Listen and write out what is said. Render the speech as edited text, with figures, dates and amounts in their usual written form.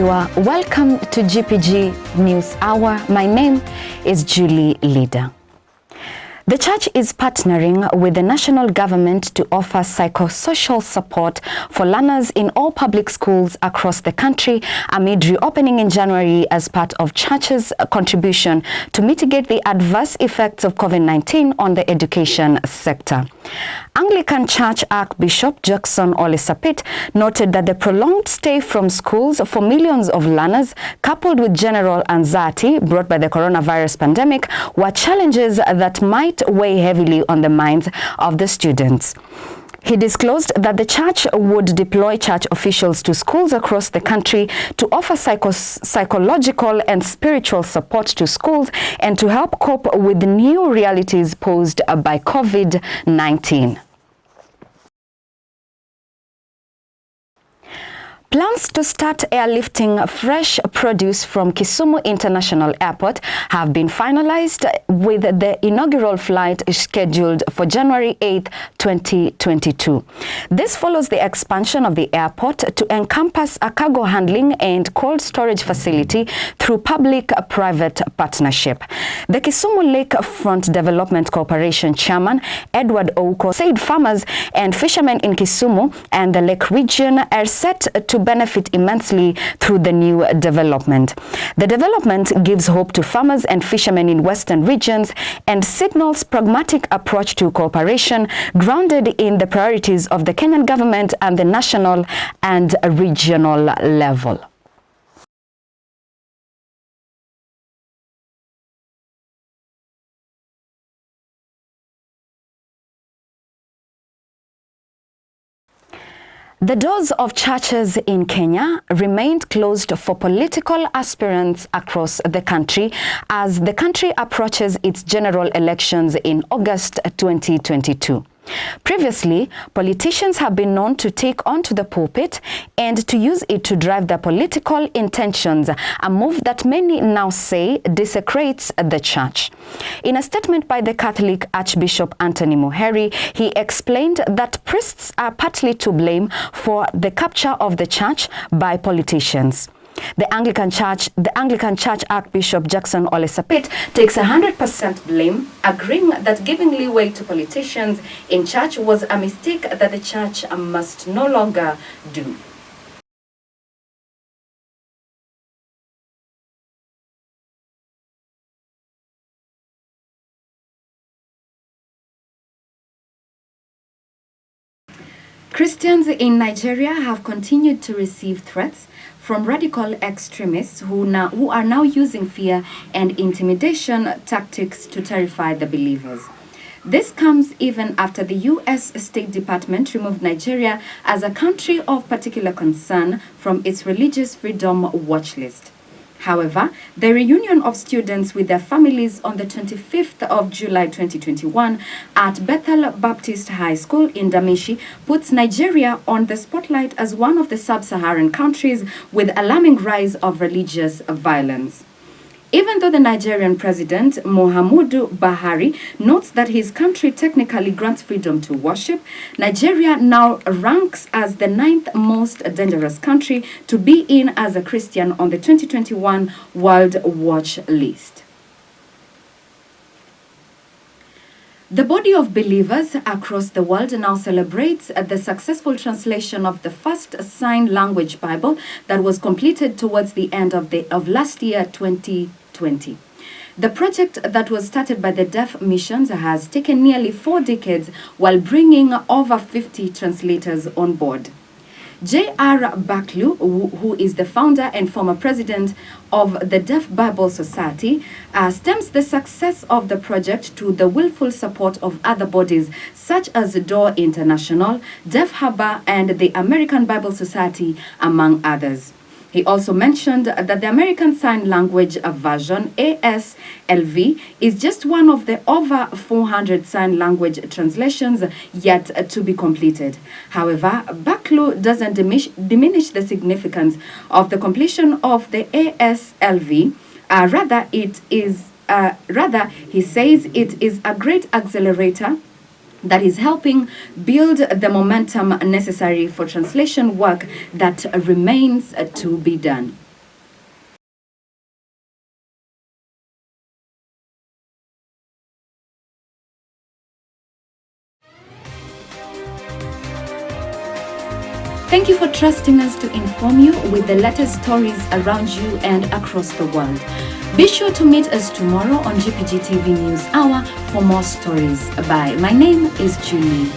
viewer, welcome to GPG News Hour. My name is Julie Leader. The church is partnering with the national government to offer psychosocial support for learners in all public schools across the country amid reopening in January as part of church's contribution to mitigate the adverse effects of COVID-19 on the education sector. Anglican Church Archbishop Jackson Ole Sapit noted that the prolonged stay from schools for millions of learners, coupled with general anxiety brought by the coronavirus pandemic, were challenges that might weigh heavily on the minds of the students. He disclosed that the church would deploy church officials to schools across the country to offer psychological and spiritual support to schools and to help cope with the new realities posed by COVID-19. Plans to start airlifting fresh produce from Kisumu International Airport have been finalized, with the inaugural flight scheduled for January 8, 2022. This follows the expansion of the airport to encompass a cargo handling and cold storage facility through public-private partnership. The Kisumu Lakefront Development Corporation Chairman Edward Ouko said farmers and fishermen in Kisumu and the Lake region are set to benefit immensely through the new development. The development gives hope to farmers and fishermen in western regions and signals pragmatic approach to cooperation grounded in the priorities of the Kenyan government and the national and regional level. The doors of churches in Kenya remained closed for political aspirants across the country as the country approaches its general elections in August 2022. Previously, politicians have been known to take onto the pulpit and to use it to drive their political intentions, a move that many now say desecrates the church. In a statement by the Catholic Archbishop Anthony Muheri, he explained that priests are partly to blame for the capture of the church by politicians. The Anglican Church Archbishop Jackson Ole Sapit takes 100% blame, agreeing that giving leeway to politicians in church was a mistake that the church must no longer do. Christians in Nigeria have continued to receive threats from radical extremists who are now using fear and intimidation tactics to terrify the believers. This comes even after the U.S. State Department removed Nigeria as a country of particular concern from its religious freedom watch list. However, the reunion of students with their families on the 25th of July 2021 at Bethel Baptist High School in Damishi puts Nigeria on the spotlight as one of the sub-Saharan countries with alarming rise of religious violence. Even though the Nigerian president, Muhammadu Buhari, notes that his country technically grants freedom to worship, Nigeria now ranks as the 9th most dangerous country to be in as a Christian on the 2021 World Watch list. The body of believers across the world now celebrates the successful translation of the first sign language Bible that was completed towards the end of last year, 2020. The project that was started by the Deaf Missions has taken nearly 4 decades while bringing over 50 translators on board. J.R. Baklu, who is the founder and former president of the Deaf Bible Society, stems the success of the project to the willful support of other bodies such as Door International, Deaf Harbor, and the American Bible Society, among others. He also mentioned that the American Sign Language version, ASLV, is just one of the over 400 sign language translations yet to be completed. However, Baklu doesn't diminish the significance of the completion of the ASLV. Rather, he says it is a great accelerator that is helping build the momentum necessary for translation work that remains to be done. Thank you for trusting us to inform you with the latest stories around you and across the world. Be sure to meet us tomorrow on GPG TV News Hour for more stories. Bye. My name is Julie.